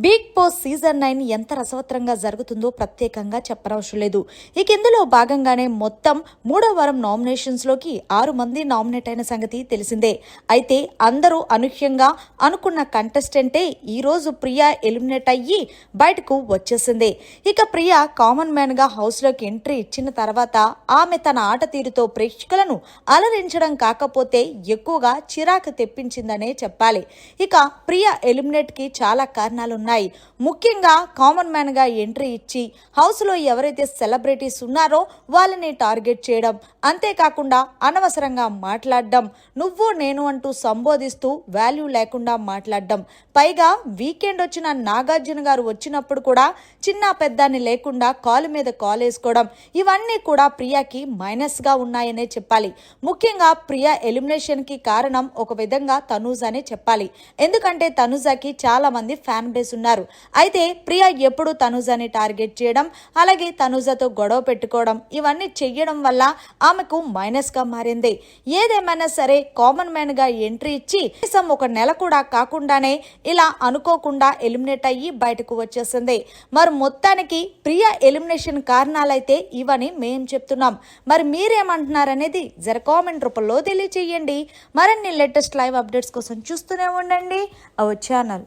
Big boss season 9 ఎంత రసవత్రంగా జరుగుతుందో ప్రత్యేకంగా చెప్పనవసరం లేదు. ఇక ఇందులో భాగంగానే మొత్తం 3వ వారం నామినేషన్స్ లోకి 6 మంది నామినేట్ అయిన సంగతి తెలిసిందే. అయితే అందరూ అనూహ్యంగా అనుకున్న కంటెస్టెంటే ఈ రోజు ప్రియా ఎలిమినేట్ అయ్యి బయటకు వచ్చేసింది. ఇక ప్రియా కామన్ మ్యాన్ గా హౌస్ లోకి ఎంట్రీ ఇచ్చిన తర్వాత ఆమె తన ఆట తీరుతో ప్రేక్షకులను అలరించడం కాకపోతే ఎక్కువగా చిరాకు తెప్పించిందనే చెప్పాలి. ఇక ప్రియా ఎలిమినేట్ కి చాలా కారణాలు ఉన్నాయి. ముఖ్యంగా కామన్ మ్యాన్ గా ఎంట్రీ ఇచ్చి హౌస్ లో ఎవరైతే సెలబ్రిటీస్ ఉన్నారో వాళ్ళని టార్గెట్ చేయడం, అంతేకాకుండా అనవసరంగా మాట్లాడడం, నువ్వు నేను అంటూ సంబోధిస్తూ వాల్యూ లేకుండా మాట్లాడడం, పైగా వీకెండ్ వచ్చిన నాగార్జున గారు వచ్చినప్పుడు కూడా చిన్న పెద్దాన్ని లేకుండా కాలు మీద కాలు వేసుకోవడం, ఇవన్నీ కూడా ప్రియాకి మైనస్ గా ఉన్నాయనే చెప్పాలి. ముఖ్యంగా ప్రియా ఎలిమినేషన్ కి కారణం ఒక విధంగా తనూజ అనే చెప్పాలి. ఎందుకంటే తనూజకి చాలా మంది ఫ్యాన్ బేస్ ఉన్నారు. అయితే ప్రియా ఎప్పుడు తనూజని టార్గెట్ చేయడం, అలాగే తనూజతో గొడవ పెట్టుకోవడం, ఇవన్నీ చెయ్యడం వల్ల ఆమెకు మైనస్ గా మారింది. ఏదేమైనా సరే కామన్ మ్యాన్ గా ఎంట్రీ ఇచ్చి కనీసం ఒక నెల కూడా కాకుండానే ఇలా అనుకోకుండా ఎలిమినేట్ అయ్యి బయటకు వచ్చేసింది. మరి మొత్తానికి ప్రియా ఎలిమినేషన్ కారణాలైతే ఇవని మేం చెప్తున్నాం. మరి మీరేమంటున్నారనేది జర కామెంట్ రూపంలో తెలియచేయండి. మరిన్ని లేటెస్ట్ లైవ్ అప్డేట్స్ కోసం చూస్తూనే ఉండండి అవర్ ఛానల్.